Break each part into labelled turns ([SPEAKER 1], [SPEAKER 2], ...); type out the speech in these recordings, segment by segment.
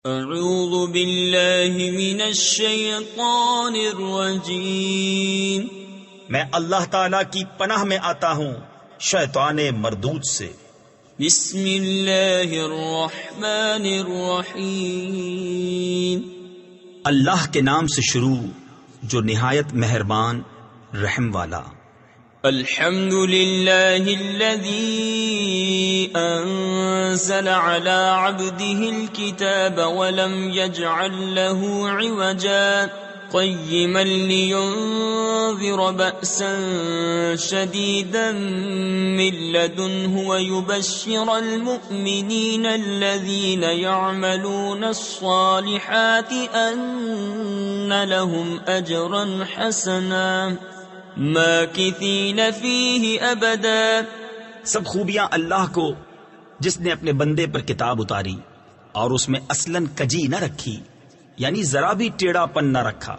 [SPEAKER 1] اعوذ باللہ من الشیطان الرجیم،
[SPEAKER 2] میں اللہ تعالیٰ کی پناہ میں آتا ہوں شیطان مردود سے۔
[SPEAKER 1] بسم اللہ الرحمن الرحیم،
[SPEAKER 2] اللہ کے نام سے شروع جو نہایت مہربان رحم والا۔
[SPEAKER 1] الحمد للہ الذی انزل على عبده الكتاب ولم يجعل له عوجا قیما لینذر بأسا شدیدا من لدنه ويبشر المؤمنین الذین يعملون الصالحات ان لهم اجرا حسنا ماکثین فیہ ابدا۔
[SPEAKER 2] سب خوبیاں اللہ کو جس نے اپنے بندے پر کتاب اتاری اور اس میں اصلاً کجی نہ رکھی، یعنی ذرا بھی ٹیڑھا پن نہ رکھا،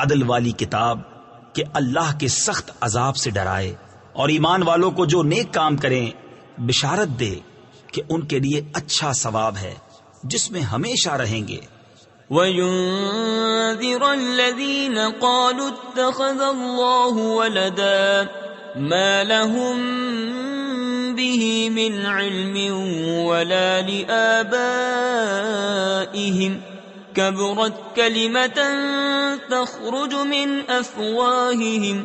[SPEAKER 2] عدل والی کتاب کہ اللہ کے سخت عذاب سے ڈرائے، اور ایمان والوں کو جو نیک کام کریں بشارت دے کہ ان کے لیے اچھا ثواب ہے جس میں ہمیشہ رہیں گے۔
[SPEAKER 1] وَيُنذِرَ الَّذِينَ قَالُوا اتَّخَذَ اللَّهُ وَلَدًا مَا لَهُم بِهِ مِنْ عِلْمٍ وَلَا لِآبَائِهِمْ كَبُرَتْ كَلِمَةً تَخْرُجُ مِنْ أَفْوَاهِهِمْ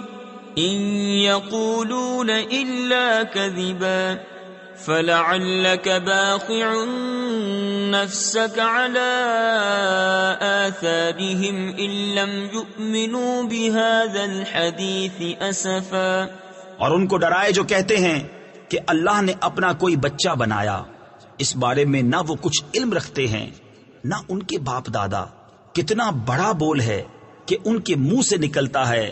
[SPEAKER 1] إِنْ يَقُولُونَ إِلَّا كَذِبًا فَلَعَلَّكَ بَاخِعٌ نَفْسَكَ عَلَىٰ آثَارِهِمْ إِن لَّمْ يُؤْمِنُوا بِهَٰذَا الْحَدِيثِ أَسَفًا۔
[SPEAKER 2] اور ان کو ڈرائے جو کہتے ہیں کہ اللہ نے اپنا کوئی بچہ بنایا، اس بارے میں نہ وہ کچھ علم رکھتے ہیں نہ ان کے باپ دادا۔ کتنا بڑا بول ہے کہ ان کے منہ سے نکلتا ہے،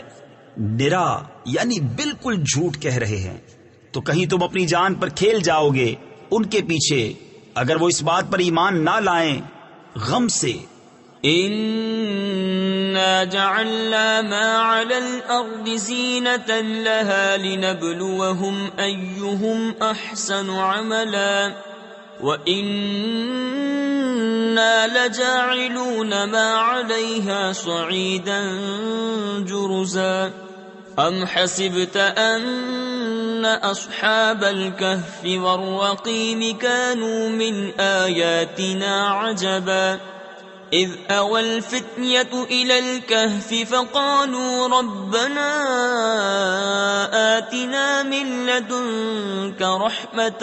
[SPEAKER 2] نرا یعنی بالکل جھوٹ کہہ رہے ہیں۔ تو کہیں تم اپنی جان پر کھیل جاؤ گے ان کے پیچھے اگر وہ اس بات پر ایمان نہ لائیں غم سے۔
[SPEAKER 1] اِنَّا جَعَلْنَا مَا عَلَى الْأَرْضِ زِينَةً لَهَا لِنَبْلُوَهُمْ أَيُّهُمْ أَحْسَنُ عَمَلًا وَإِنَّا لَجَاعِلُونَ مَا عَلَيْهَا صَعِيدًا جُرُزًا۔ ام حسبت ان اصحاب الكهف والرقيم كانوا من آياتنا عجبا اذ اوى الفتية الى الكهف فقالوا ربنا آتنا من لدنك رحمة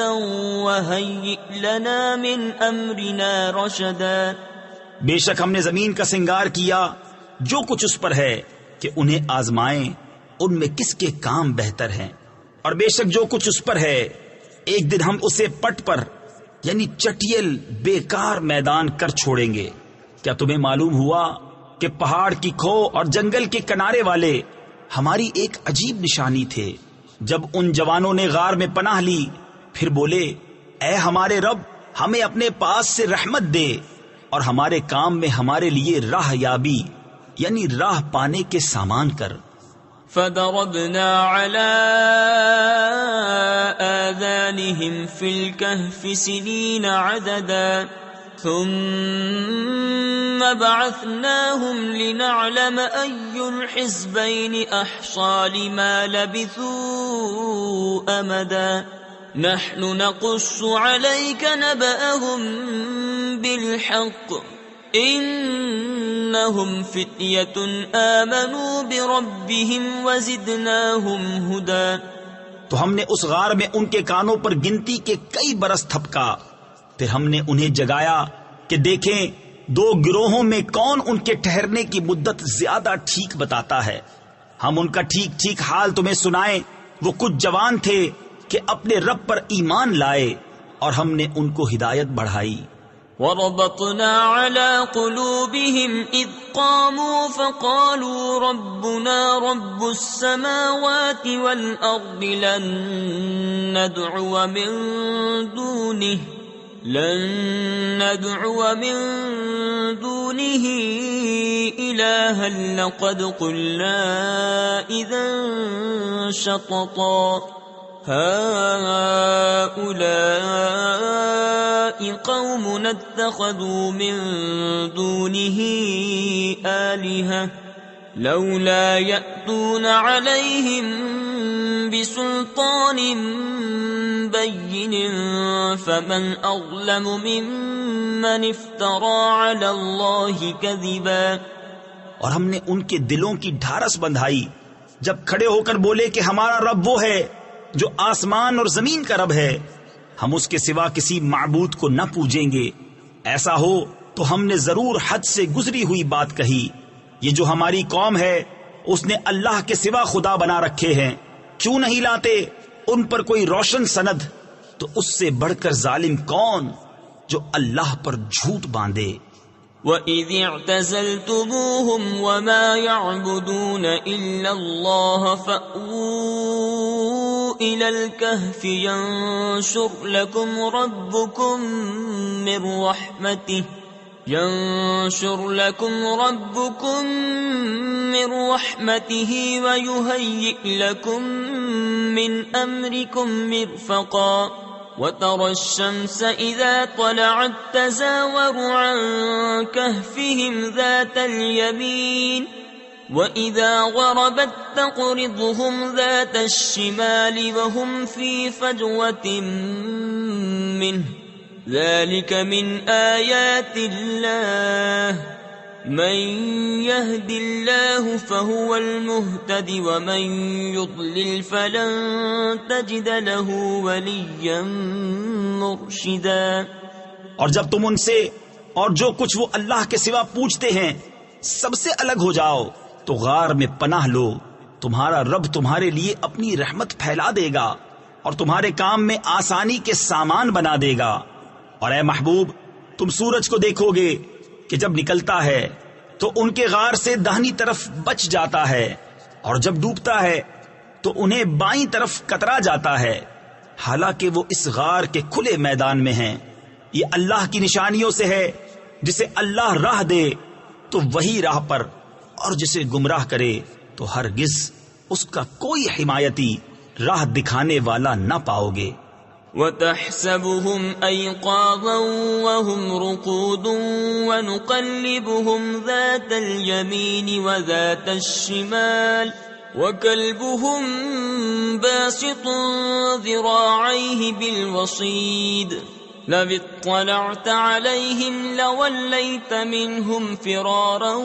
[SPEAKER 1] وهيئ لنا من امرنا رشدا۔
[SPEAKER 2] بے شک ہم نے زمین کا سنگار کیا جو کچھ اس پر ہے کہ انہیں آزمائیں ان میں کس کے کام بہتر ہیں، اور بے شک جو کچھ اس پر ہے ایک دن ہم اسے پٹ پر یعنی چٹیل بیکار میدان کر چھوڑیں گے۔ کیا تمہیں معلوم ہوا کہ پہاڑ کی کھو اور جنگل کے کنارے والے ہماری ایک عجیب نشانی تھے؟ جب ان جوانوں نے غار میں پناہ لی پھر بولے اے ہمارے رب ہمیں اپنے پاس سے رحمت دے اور ہمارے کام میں ہمارے لیے راہ یابی یعنی راہ پانے کے سامان کر۔
[SPEAKER 1] فَضَرَبْنَا عَلَىٰ آذَانِهِمْ فِي الْكَهْفِ سِنِينَ عَدَدًا ثُمَّ بَعَثْنَاهُمْ لِنَعْلَمَ أَيُّ الْحِزْبَيْنِ أَحْصَىٰ لِمَا لَبِثُوا أَمَدًا نَحْنُ نَقُصُّ عَلَيْكَ نَبَأَهُم بِالْحَقِّ انہم فتیۃ آمنوا بربہم وزدناہم ہدی۔
[SPEAKER 2] تو ہم نے اس غار میں ان کے کانوں پر گنتی کے کئی برس تھپکا، پھر ہم نے انہیں جگایا کہ دیکھیں دو گروہوں میں کون ان کے ٹھہرنے کی مدت زیادہ ٹھیک بتاتا ہے۔ ہم ان کا ٹھیک ٹھیک حال تمہیں سنائیں۔ وہ کچھ جوان تھے کہ اپنے رب پر ایمان لائے اور ہم نے ان کو ہدایت بڑھائی۔
[SPEAKER 1] وَرَبَطْنَا عَلَىٰ قُلُوبِهِمْ إِذْ قَامُوا فَقَالُوا رَبُّنَا رَبُّ السَّمَاوَاتِ وَالْأَرْضِ لَن نَّدْعُوَ مِن دُونِهِ إِلَٰهًا لَّقَدْ قُلْنَا إِذًا شَطَطًا۔ هؤلاء قوم اتخذوا من دونه آلهة لولا يأتون عليهم بسلطان بين فمن أظلم ممن افترى على الله كذبا.
[SPEAKER 2] اور ہم نے ان کے دلوں کی ڈھارس بندھائی جب کھڑے ہو کر بولے کہ ہمارا رب وہ ہے جو آسمان اور زمین کا رب ہے، ہم اس کے سوا کسی معبود کو نہ پوجیں گے. ایسا ہو تو ہم نے ضرور حد سے گزری ہوئی بات کہی. یہ جو ہماری قوم ہے اس نے اللہ کے سوا خدا بنا رکھے ہیں، کیوں نہیں لاتے ان پر کوئی روشن سند؟ تو اس سے بڑھ کر ظالم کون جو اللہ پر جھوٹ باندھے.
[SPEAKER 1] وَإِذِ اعْتَزَلْتُمُوهُمْ وَمَا يَعْبُدُونَ إِلَّا اللَّهَ فَأْوُوا إِلَى الْكَهْفِ يَنشُرْ لَكُمْ رَبُّكُمْ مِنْ رَحْمَتِهِ وَيُهَيِّئْ لَكُمْ مِنْ أَمْرِكُمْ مِرْفَقًا. وَتَرَى الشَّمْسَ إِذَا طَلَعَتْ تَزَاوَرُ عَنْ كَهْفِهِمْ ذَاتَ الْيَمِينِ وَإِذَا غَرَبَتْ تَقْرِضُهُمْ ذَاتَ الشِّمَالِ وَهُمْ فِي فَجْوَةٍ مِّنْهُ ذَلِكَ مِنْ آيَاتِ اللَّهِ مَنْ يَهْدِ اللَّهُ فَهُوَ الْمُهْتَدِ وَمَنْ يُضْلِلْ فَلَنْ تَجِدَ لَهُ وَلِيًّا مُرْشِدًا.
[SPEAKER 2] اور جب تم ان سے اور جو کچھ وہ اللہ کے سوا پوچھتے ہیں سب سے الگ ہو جاؤ تو غار میں پناہ لو. تمہارا رب تمہارے لیے اپنی رحمت پھیلا دے گا اور تمہارے کام میں آسانی کے سامان بنا دے گا. اور اے محبوب، تم سورج کو دیکھو گے کہ جب نکلتا ہے تو ان کے غار سے داہنی طرف بچ جاتا ہے، اور جب ڈوبتا ہے تو انہیں بائیں طرف کترا جاتا ہے، حالانکہ وہ اس غار کے کھلے میدان میں ہیں. یہ اللہ کی نشانیوں سے ہے. جسے اللہ راہ دے تو وہی راہ پر، اور جسے گمراہ کرے تو ہرگز اس کا کوئی حمایتی راہ دکھانے والا نہ پاؤ گے.
[SPEAKER 1] وَتَحْسَبُهُمْ أَيْقَاظًا وَهُمْ رُقُودٌ وَنُقَلِّبُهُمْ ذَاتَ الْيَمِينِ وَذَاتَ الشِّمَالِ وَكَلْبُهُمْ بَاسِطٌ ذِرَاعَيْهِ بِالْوَصِيدِ لَوِ اطَّلَعْتَ عَلَيْهِمْ لَوَلَّيْتَ مِنْهُمْ فِرَارًا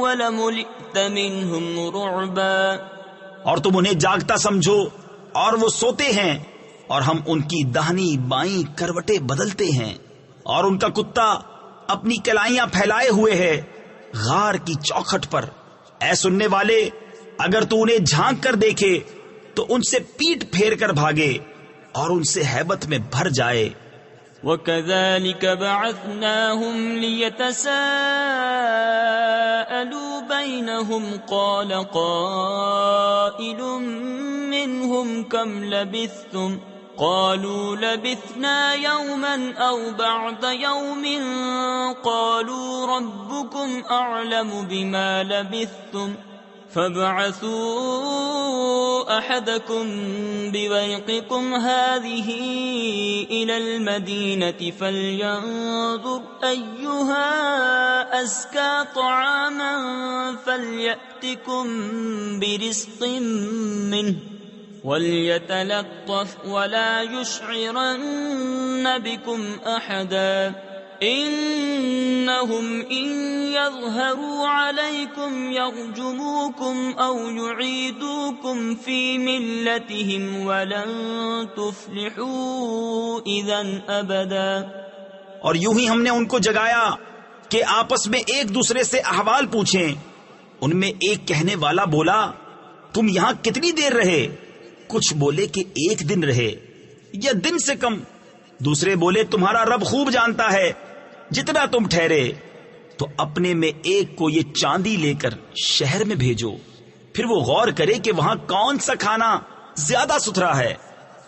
[SPEAKER 1] وَلَمُلِئْتَ مِنْهُمْ رُعْبًا.
[SPEAKER 2] اور تم انہیں جاگتا سمجھو اور وہ سوتے ہیں، اور ہم ان کی داہنی بائیں کروٹیں بدلتے ہیں، اور ان کا کتا اپنی کلائیاں پھیلائے ہوئے ہے غار کی چوکھٹ پر. اے سننے والے، اگر تو انہیں جھانک کر دیکھے تو ان سے پیٹ پھیر کر بھاگے اور ان سے ہیبت میں بھر جائے.
[SPEAKER 1] وَكَذَلِكَ بَعَثْنَاهُمْ لِيَتَسَاءَلُوا بَيْنَهُمْ قَالَ قَائِلٌ مِّنْهُمْ كَمْ لَبِثْتُمْ قَالُوا لَبِثْنَا يَوْمًا أَوْ بَعْضَ يَوْمٍ قَالُوا رَبُّكُمْ أَعْلَمُ بِمَا لَبِثْتُمْ فَابْعَثُوا أَحَدَكُمْ بِوَرِقِكُمْ هَذِهِ إِلَى الْمَدِينَةِ فَلْيَنظُرْ أَيُّهَا أَزْكَى طَعَامًا فَلْيَأْتِكُمْ بِرِزْقٍ مِّنْهُ وَلْيَتَلَطَّفْ وَلَا يُشْعِرَنَّ بِكُمْ أَحَدًا إِنَّهُمْ إِنْ يَظْهَرُوا عَلَيْكُمْ يَرْجُمُوكُمْ أَوْ يُعِيدُوكُمْ فِي مِلَّتِهِمْ وَلَنْ تُفْلِحُوا إِذًا أَبَدًا.
[SPEAKER 2] اور یوں ہی ہم نے ان کو جگایا کہ آپس میں ایک دوسرے سے احوال پوچھیں. ان میں ایک کہنے والا بولا، تم یہاں کتنی دیر رہے؟ کچھ بولے کہ 1 دن رہے یا دن سے کم. دوسرے بولے، تمہارا رب خوب جانتا ہے جتنا تم ٹھہرے. تو اپنے میں ایک کو یہ چاندی لے کر شہر میں بھیجو، پھر وہ غور کرے کہ وہاں کون سا کھانا زیادہ ستھرا ہے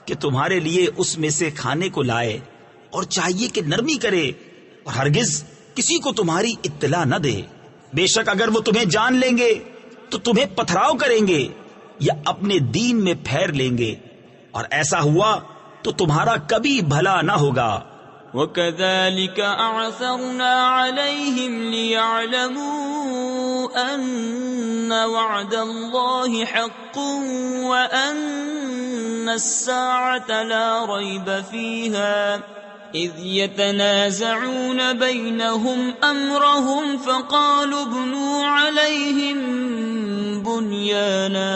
[SPEAKER 2] کہ تمہارے لیے اس میں سے کھانے کو لائے، اور چاہیے کہ نرمی کرے اور ہرگز کسی کو تمہاری اطلاع نہ دے. بے شک اگر وہ تمہیں جان لیں گے تو تمہیں پتھراؤ کریں گے یا اپنے دین میں پھیر لیں گے. اور ایسا ہوا تو تمہارا کبھی بھلا نہ ہوگا۔
[SPEAKER 1] وَكَذَلِكَ أَعْثَرْنَا عَلَيْهِمْ لِيَعْلَمُوا أَنَّ وَعْدَ اللَّهِ حَقٌّ وَأَنَّ السَّاعَةَ لَا رَيْبَ فِيهَا إِذْ يَتَنَازَعُونَ بَيْنَهُمْ أَمْرَهُمْ فَقَالُوا ابْنُوا عَلَيْهِمْ بُنْيَانًا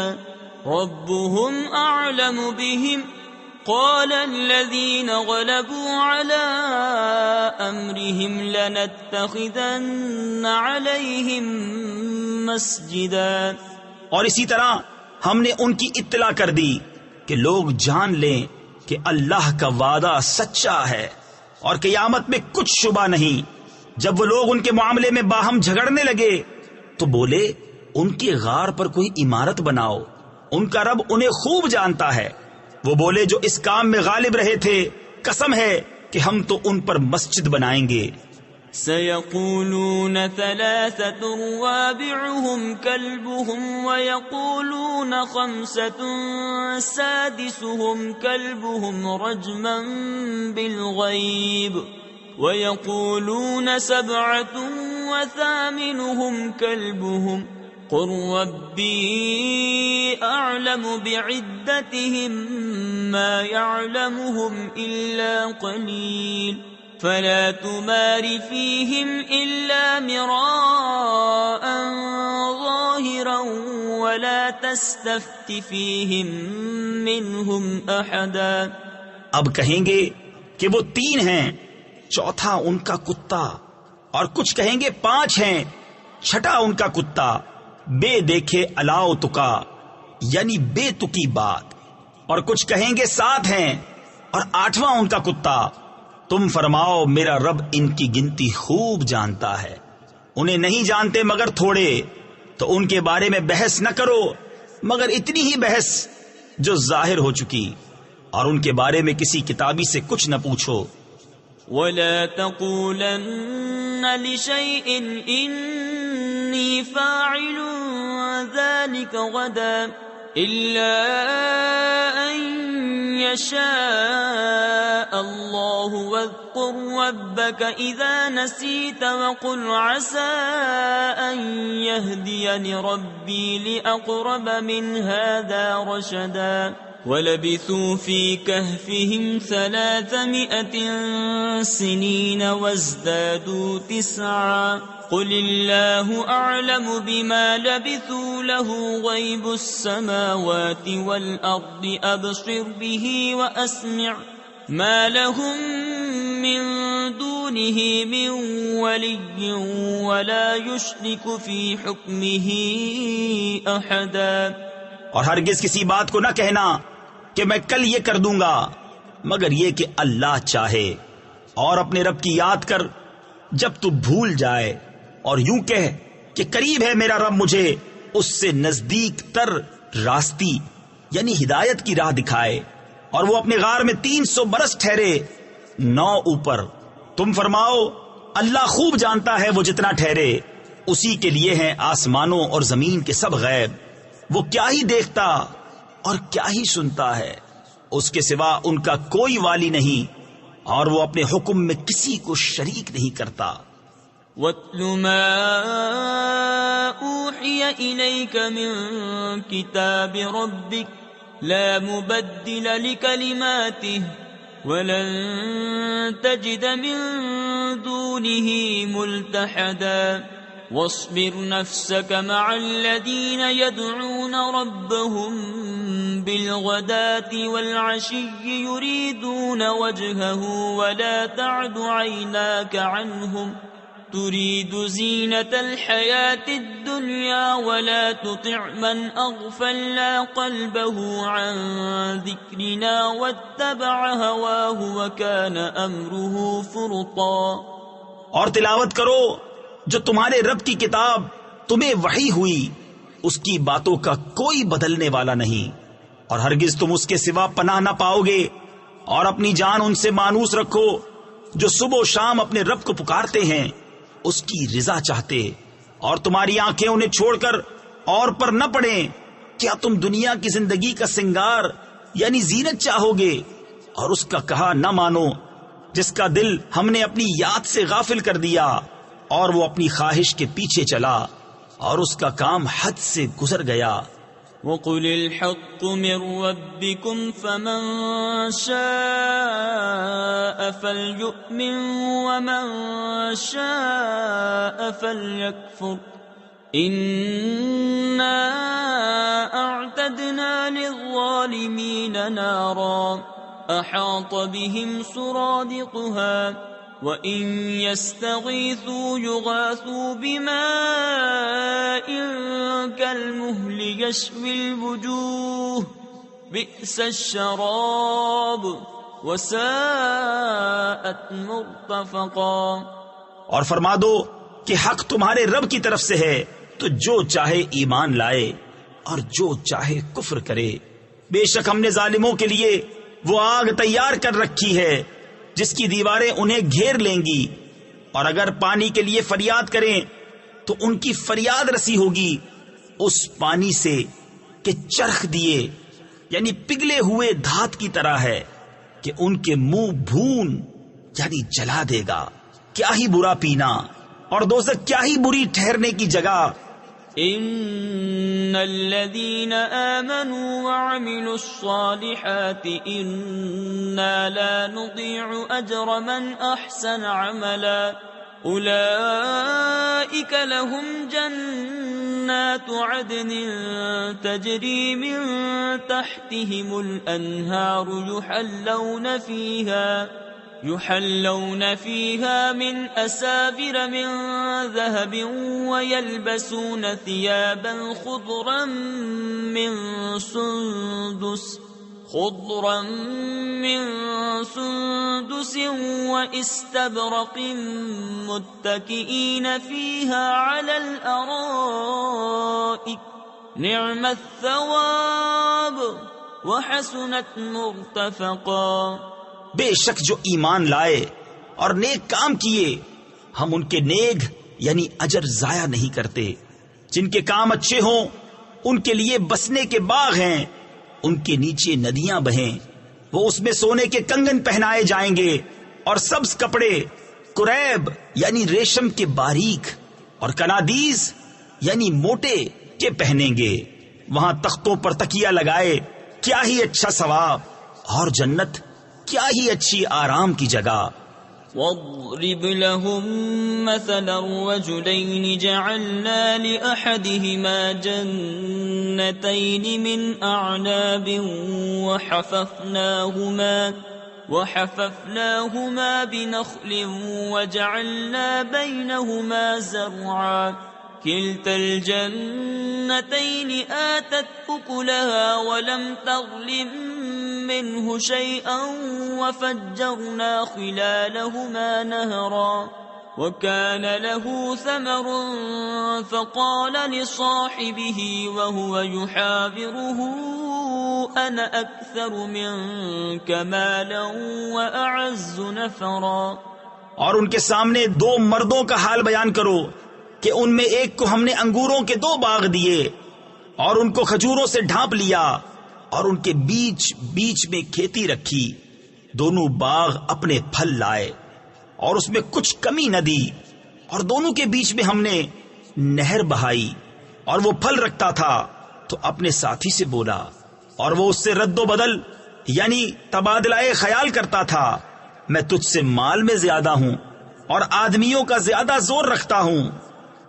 [SPEAKER 1] رَبُّهُمْ أَعْلَمُ بِهِمْ قال الذين غلبوا على أمرهم لنتخذن عليهم مسجدا۔
[SPEAKER 2] اور اسی طرح ہم نے ان کی اطلاع کر دی کہ لوگ جان لیں کہ اللہ کا وعدہ سچا ہے اور قیامت میں کچھ شبہ نہیں۔ جب وہ لوگ ان کے معاملے میں باہم جھگڑنے لگے تو بولے ان کے غار پر کوئی عمارت بناؤ، ان کا رب انہیں خوب جانتا ہے۔ وہ بولے جو اس کام میں غالب رہے تھے قسم ہے کہ ہم تو ان پر مسجد بنائیں گے۔
[SPEAKER 1] سيقولون ثلاثة رابعهم كلبهم ويقولون خمسة سادسهم كلبهم رجما بالغيب ويقولون سبعة وثامنهم كلبهم قل ربي أعلم بعدتهم ما يعلمهم إلا قليل فلا تمار فيهم إلا مراء ظاهرا ولا تستفت فيهم منهم أحدا۔
[SPEAKER 2] اب کہیں گے کہ وہ 3 ہیں، چوتھا ان کا کتا، اور کچھ کہیں گے 5 ہیں، چھٹا ان کا کتا، بے دیکھے الاؤ تکا یعنی بے تکی بات، اور کچھ کہیں گے 7 ہیں اور 8واں ان کا کتا۔ تم فرماؤ میرا رب ان کی گنتی خوب جانتا ہے، انہیں نہیں جانتے مگر تھوڑے، تو ان کے بارے میں بحث نہ کرو مگر اتنی ہی بحث جو ظاہر ہو چکی، اور ان کے بارے میں کسی کتابی سے کچھ نہ پوچھو۔
[SPEAKER 1] وَلَا تَقُولَنَّ لِشَيْءٍ إِنِّي فَاعِلٌ ذَلِكَ غَدًا إِلَّا أَن يَشَاءَ اللَّهُ وَاذْكُر رَّبَّكَ إِذَا نَسِيتَ وَقُلْ عَسَىٰ أَن يَهْدِيَنِ رَبِّي لِأَقْرَبَ مِنْ هَٰذَا رَشَدًا۔ وَلَبِثُوا فِي كَهْفِهِمْ 300 سِنِينَ وَازْدَادُوا 9 قُلِ اللَّهُ أَعْلَمُ بِمَا لَبِثُوا لَهُ غَيْبُ السَّمَاوَاتِ وَالْأَرْضِ أَبْصِرْ بِهِ وَأَسْمِعْ مَا لَهُم مِّن دُونِهِ مِن وَلِيٍّ وَلَا يُشْرِكُ فِي حُكْمِهِ أَحَدًا۔
[SPEAKER 2] اور ہرگز کسی بات کو نہ کہنا کہ میں کل یہ کر دوں گا مگر یہ کہ اللہ چاہے، اور اپنے رب کی یاد کر جب تو بھول جائے، اور یوں کہہ کہ قریب ہے میرا رب مجھے اس سے نزدیک تر راستی یعنی ہدایت کی راہ دکھائے، اور وہ اپنے غار میں 300 برس ٹھہرے 9 اوپر۔ تم فرماؤ اللہ خوب جانتا ہے وہ جتنا ٹھہرے، اسی کے لیے ہیں آسمانوں اور زمین کے سب غیب، وہ کیا ہی دیکھتا اور کیا ہی سنتا ہے، اس کے سوا ان کا کوئی والی نہیں، اور وہ اپنے حکم میں کسی کو شریک نہیں کرتا۔
[SPEAKER 1] وَاتْلُ مَا أُوحِيَ إِلَيْكَ مِن كِتَابِ رَبِّكَ لَا مُبَدِّلَ لِكَلِمَاتِهِ وَلَن تَجِدَ مِن دُونِهِ مُلْتَحَدًا۔ واصبر نفسك مع الذين يدعون ربهم بالغداة والعشي يريدون وجهه ولا تعد عيناك عنهم تريد زينة الحياة الدنيا ولا تطع من أغفلنا قلبه عن ذكرنا واتبع هواه وكان أمره فرطا۔
[SPEAKER 2] اور تلاوت کرو جو تمہارے رب کی کتاب تمہیں وحی ہوئی، اس کی باتوں کا کوئی بدلنے والا نہیں، اور ہرگز تم اس کے سوا پناہ نہ پاؤ گے، اور اپنی جان ان سے مانوس رکھو جو صبح و شام اپنے رب کو پکارتے ہیں اس کی رضا چاہتے، اور تمہاری آنکھیں انہیں چھوڑ کر اور پر نہ پڑیں۔ کیا تم دنیا کی زندگی کا سنگار یعنی زینت چاہو گے، اور اس کا کہا نہ مانو جس کا دل ہم نے اپنی یاد سے غافل کر دیا اور وہ اپنی خواہش کے پیچھے چلا اور اس کا کام حد سے گزر گیا۔
[SPEAKER 1] وَقُلِ الْحَقُّ مِنْ رَبِّكُمْ فَمَنْ شَاءَ فَلْيُؤْمِنْ وَمَنْ شَاءَ فَلْيَكْفُرْ إِنَّا أَعْتَدْنَا لِلظَّالِمِينَ نَارًا أَحَاطَ بِهِمْ سُرَادِقُهَا وَإِنْ يَسْتَغِيثُوا يُغَاثُوا بِمَاءٍ كَالْمُهْلِ يَشْوِي الْوُجُوهَ بِئْسَ الشَّرَابُ وَسَاءَتْ مُرْتَفَقًا۔
[SPEAKER 2] اور فرما دو کہ حق تمہارے رب کی طرف سے ہے، تو جو چاہے ایمان لائے اور جو چاہے کفر کرے۔ بے شک ہم نے ظالموں کے لیے وہ آگ تیار کر رکھی ہے جس کی دیواریں انہیں گھیر لیں گی، اور اگر پانی کے لیے فریاد کریں تو ان کی فریاد رسی ہوگی اس پانی سے کہ چرخ دیے یعنی پگھلے ہوئے دھات کی طرح ہے کہ ان کے منہ بھون یعنی جلا دے گا۔ کیا ہی برا پینا اور دوزخ کیا ہی بری ٹھہرنے کی جگہ۔
[SPEAKER 1] ان الذين آمنوا وعملوا الصالحات انا لا نضيع اجر من احسن عملا اولئك لهم جنات عدن تجري من تحتهم الانهار يحلون فيها من أسابر من ذهب ويلبسون ثيابا خضرا من سندس واستبرق متكئين فيها على الأرائك نعم الثواب وحسنت مرتفقا۔
[SPEAKER 2] بے شک جو ایمان لائے اور نیک کام کیے ہم ان کے نیک یعنی اجر ضائع نہیں کرتے۔ جن کے کام اچھے ہوں ان کے لیے بسنے کے باغ ہیں، ان کے نیچے ندیاں بہیں، وہ اس میں سونے کے کنگن پہنائے جائیں گے اور سبز کپڑے کریب یعنی ریشم کے باریک اور کنادیز یعنی موٹے کے پہنیں گے۔ وہاں تختوں پر تکیہ لگائے، کیا ہی اچھا ثواب، اور جنت کیا ہی اچھی آرام کی جگہ۔
[SPEAKER 1] واضرب لهم مثلا رجلين جعلنا لأحدهما جنتين من أعناب وحففناهما بنخل وجعلنا بينهما زرعا كلتا الجنتين آتت أكلها ولم تظلم منه شيئا وفجرنا خلالهما نهرا وكان له ثمر فقال لصاحبه وهو يحاوره أنا أكثر منك مالا وأعز نفرا۔
[SPEAKER 2] اور ان کے سامنے دو مردوں کا حال بیان کرو کہ ان میں ایک کو ہم نے انگوروں کے 2 باغ دیے اور ان کو کھجوروں سے ڈھانپ لیا اور ان کے بیچ بیچ میں کھیتی رکھی، دونوں باغ اپنے پھل لائے اور اس میں کچھ کمی نہ دی، اور دونوں کے بیچ میں ہم نے نہر بہائی، اور وہ پھل رکھتا تھا تو اپنے ساتھی سے بولا اور وہ اس سے رد و بدل یعنی تبادلہ خیال کرتا تھا، میں تجھ سے مال میں زیادہ ہوں اور آدمیوں کا زیادہ زور رکھتا ہوں۔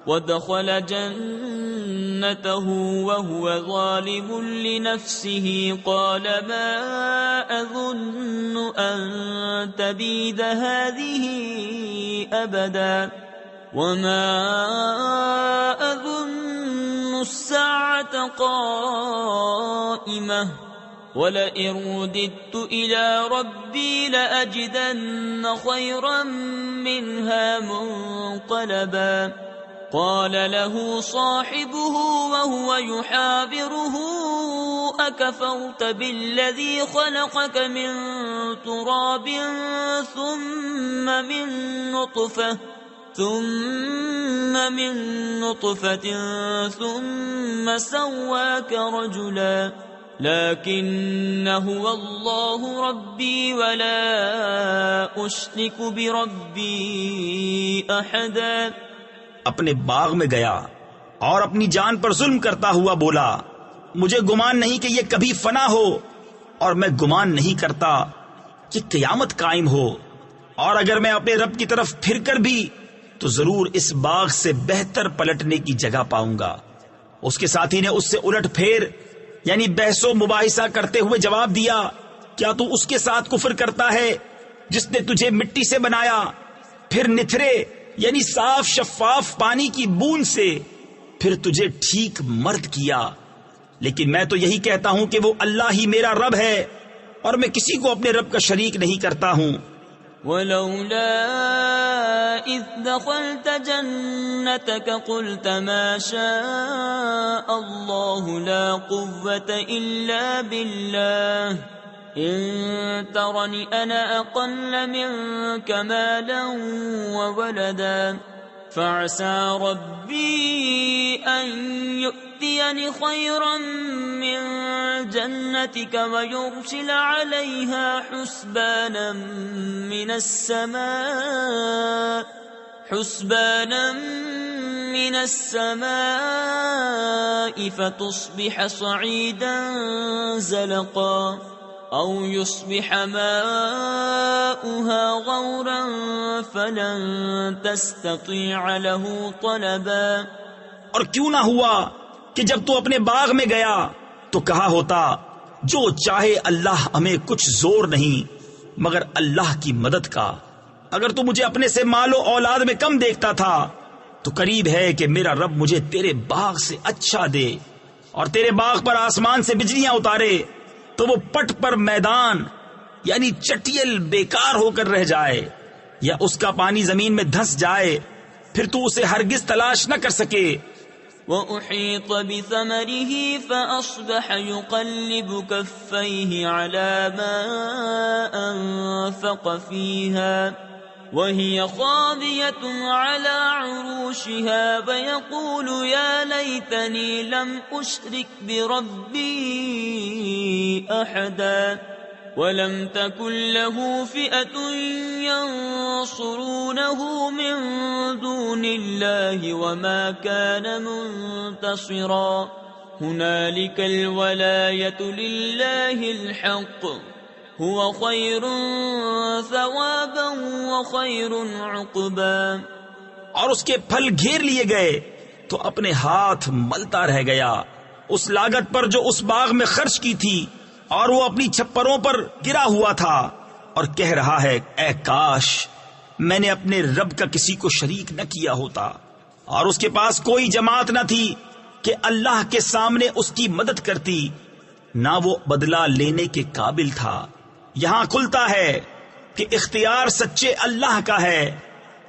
[SPEAKER 1] ودخل جنته وهو ظالم لنفسه قال ما أظن أن تبيد هذه أبدا وما أظن الساعة قائمة ولئن رددت إلى ربي لأجدن خيرا منها منقلبا قال له صاحبه وهو يحاوره أكفرت بالذي خلقك من تراب ثم من نطفة ثم سواك رجلا لكن هو الله ربي ولا أشرك بربي أحدا.
[SPEAKER 2] اپنے باغ میں گیا اور اپنی جان پر ظلم کرتا ہوا بولا مجھے گمان نہیں کہ یہ کبھی فنا ہو، اور میں گمان نہیں کرتا کہ قیامت قائم ہو، اور اگر میں اپنے رب کی طرف پھر کر بھی تو ضرور اس باغ سے بہتر پلٹنے کی جگہ پاؤں گا. اس کے ساتھی نے اس سے الٹ پھیر یعنی بحث و مباحثہ کرتے ہوئے جواب دیا کیا تو اس کے ساتھ کفر کرتا ہے جس نے تجھے مٹی سے بنایا، پھر نتھرے یعنی صاف شفاف پانی کی بوند سے پھر تجھے ٹھیک مرد کیا. لیکن میں تو یہی کہتا ہوں کہ وہ اللہ ہی میرا رب ہے اور میں کسی کو اپنے رب کا شریک نہیں کرتا ہوں.
[SPEAKER 1] ولولا إذ دخلت جنتك قلت ما شاء الله لا قوة إلا بالله إن ترني أنا أقل منك مالا وولدا فعسى ربي أن يؤتيني خيرا من جنتك ويرسل عليها حسبانا من السماء فتصبح صعيدا زلقا أو يصبح ماؤها غورا فلن تستطيع له طلبا.
[SPEAKER 2] اور کیوں نہ ہوا کہ جب تو اپنے باغ میں گیا تو کہا ہوتا جو چاہے اللہ، ہمیں کچھ زور نہیں مگر اللہ کی مدد کا. اگر تو مجھے اپنے سے مال و اولاد میں کم دیکھتا تھا تو قریب ہے کہ میرا رب مجھے تیرے باغ سے اچھا دے اور تیرے باغ پر آسمان سے بجلیاں اتارے تو وہ پٹ پر میدان یعنی چٹیل بیکار ہو کر رہ جائے، یا اس کا پانی زمین میں دھس جائے پھر تو اسے ہرگز تلاش نہ کر سکے.
[SPEAKER 1] وَأُحِيطَ بِثَمَرِهِ فَأَصْبَحَ يُقَلِّبُ كَفَّيْهِ عَلَى مَا أَنفَقَ فِيهَا وَهِيَ خَاوِيَةٌ عَلَى عُرُوشِهَا وَيَقُولُ يَا لَيْتَنِي لَمْ أُشْرِكْ بِرَبِّي أَحَدًا وَلَمْ تَكُنْ لَهُ فِئَةٌ يَنصُرُونَهُ مِنْ دُونِ اللَّهِ وَمَا كَانَ مُنْتَصِرًا. هُنَالِكَ الْوَلَايَةُ لِلَّهِ الْحَقِّ هُوَ خَيْرٌ ثَوَابًا وَخَيْرٌ عُقْبًا.
[SPEAKER 2] اور اس کے پھل گھیر لیے گئے تو اپنے ہاتھ ملتا رہ گیا اس لاگت پر جو اس باغ میں خرچ کی تھی، اور وہ اپنی چھپروں پر گرا ہوا تھا اور کہہ رہا ہے اے کاش میں نے اپنے رب کا کسی کو شریک نہ کیا ہوتا. اور اس کے پاس کوئی جماعت نہ تھی کہ اللہ کے سامنے اس کی مدد کرتی، نہ وہ بدلہ لینے کے قابل تھا. یہاں کھلتا ہے کہ اختیار سچے اللہ کا ہے،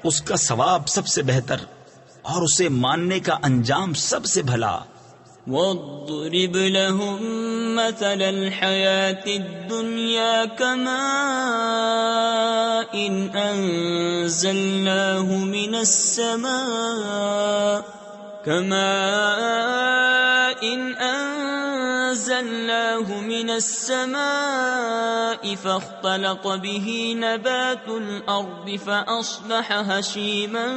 [SPEAKER 2] اس کا ثواب سب سے بہتر اور اسے ماننے کا انجام سب سے بھلا.
[SPEAKER 1] وَاضْرِبْ لَهُم مَّثَلَ الْحَيَاةِ الدُّنْيَا كَمَاءٍ أَنزَلْنَاهُ مِنَ السَّمَاءِ فَاخْتَلَطَ بِهِ نَبَاتُ الْأَرْضِ فَأَصْبَحَ هَشِيمًا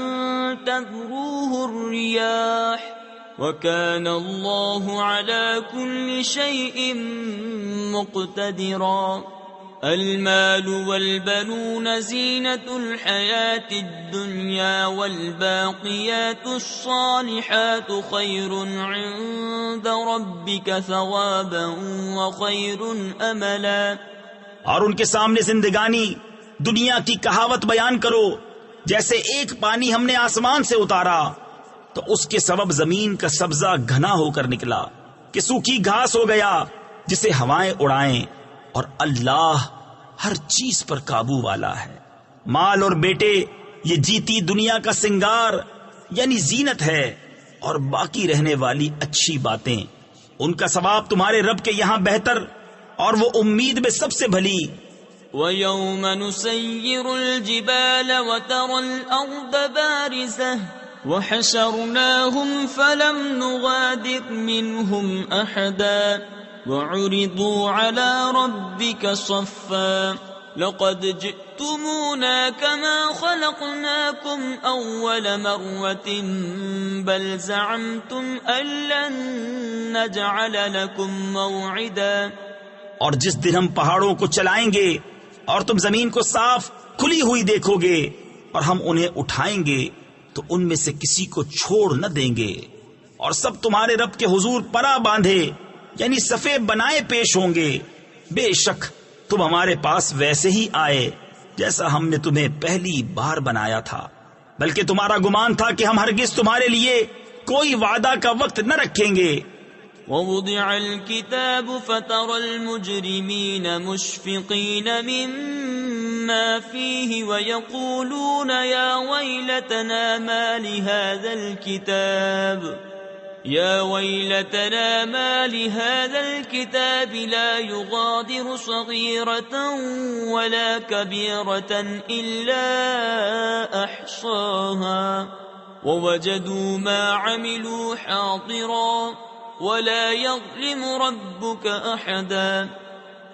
[SPEAKER 1] تَذْرُوهُ الرِّيَاحُ وَكَانَ اللَّهُ عَلَى كُلِّ شَيْءٍ مُقْتَدِرًا. الْمَالُ وَالْبَنُونَ زِينَةُ الْحَيَاةِ الدُّنْيَا وَالْبَاقِيَاتُ الصَّالِحَاتُ خَيْرٌ عِندَ رَبِّكَ ثَوَابًا وَخَيْرٌ أَمَلًا.
[SPEAKER 2] اور ان کے سامنے زندگانی دنیا کی کہاوت بیان کرو جیسے ایک پانی ہم نے آسمان سے اتارا تو اس کے سبب زمین کا سبزہ گھنا ہو کر نکلا کہ سوکھی گھاس ہو گیا جسے ہوائیں اڑائیں، اور اللہ ہر چیز پر قابو والا ہے. مال اور بیٹے یہ جیتی دنیا کا سنگار یعنی زینت ہے، اور باقی رہنے والی اچھی باتیں ان کا ثواب تمہارے رب کے یہاں بہتر اور وہ امید میں سب سے بھلی.
[SPEAKER 1] وَيَوْمَ نُسَيِّرُ الْجِبَالَ وَتَرَى الْأَرْضَ بَارِزَةً وَحَشَرْنَاهُمْ فَلَمْ نُغَادِرْ مِنْهُمْ أَحَدًا وعرضوا على ربك صفا لقد جئتمونا كما خلقناكم أول مرة بل زعمتم أن لن نجعل لكم موعدا.
[SPEAKER 2] اور جس دن ہم پہاڑوں کو چلائیں گے اور تم زمین کو صاف کھلی ہوئی دیکھو گے اور ہم انہیں اٹھائیں گے تو ان میں سے کسی کو چھوڑ نہ دیں گے، اور سب تمہارے رب کے حضور پرا باندھے یعنی صفے بنائے پیش ہوں گے. بے شک تم ہمارے پاس ویسے ہی آئے جیسا ہم نے تمہیں پہلی بار بنایا تھا، بلکہ تمہارا گمان تھا کہ ہم ہرگز تمہارے لیے کوئی وعدہ کا وقت نہ رکھیں گے.
[SPEAKER 1] ووضع الكتاب فترى المجرمين مشفقين مما فيه ويقولون يا ويلتنا ما لهذا الكتاب لا يغادر صغيرة ولا كبيرة إلا أحصاها ووجدوا ما عملوا حاضرا ولا يظلم ربك أحدا.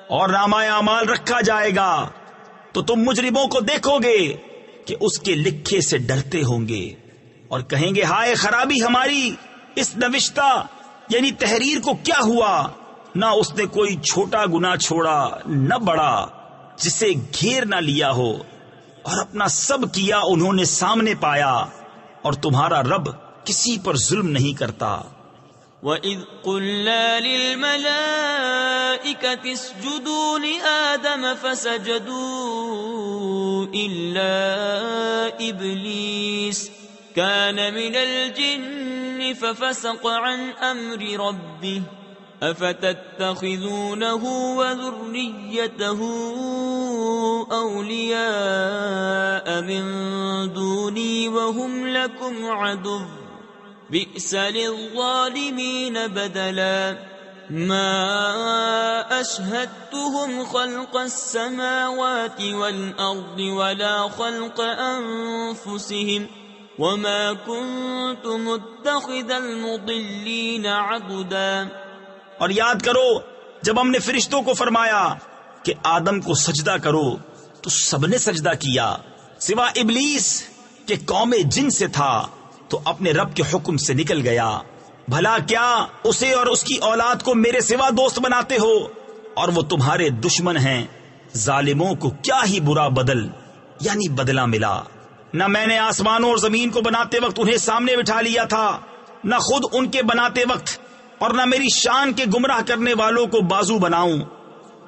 [SPEAKER 2] اور نامہ اعمال رکھا جائے گا تو تم مجرموں کو دیکھو گے کہ اس کے لکھے سے ڈرتے ہوں گے اور کہیں گے ہائے خرابی ہماری، اس نوشتہ یعنی تحریر کو کیا ہوا؟ نہ اس نے کوئی چھوٹا گناہ چھوڑا نہ بڑا جسے گھیر نہ لیا ہو، اور اپنا سب کیا انہوں نے سامنے پایا، اور تمہارا رب کسی پر ظلم نہیں کرتا.
[SPEAKER 1] وَإِذْ قُلْنَا لِلْمَلَائِكَةِ اسْجُدُوا لِآدَمَ فَسَجَدُوا إِلَّا إِبْلِيسَ كَانَ مِنَ الْجِنِّ فَفَسَقَ عَنْ أَمْرِ رَبِّهِ أَفَتَتَّخِذُونَهُ وَذُرِّيَّتَهُ أَوْلِيَاءَ مِن دُونِي وَهُمْ لَكُمْ عَدُوٌّ بئس للظالمین بدلا. ما أشهدتهم خلق السماوات والأرض ولا خلق أنفسهم وما كنت متخذ المضلين عضدا.
[SPEAKER 2] اور یاد کرو جب ہم نے فرشتوں کو فرمایا کہ آدم کو سجدہ کرو تو سب نے سجدہ کیا سوا ابلیس کہ قوم جن سے تھا تو اپنے رب کے حکم سے نکل گیا. بھلا کیا اسے اور اس کی اولاد کو میرے سوا دوست بناتے ہو، اور وہ تمہارے دشمن ہیں. ظالموں کو کیا ہی برا بدل یعنی بدلہ ملا. نہ میں نے آسمانوں اور زمین کو بناتے وقت انہیں سامنے بٹھا لیا تھا، نہ خود ان کے بناتے وقت، اور نہ میری شان کے گمراہ کرنے والوں کو بازو بناؤں.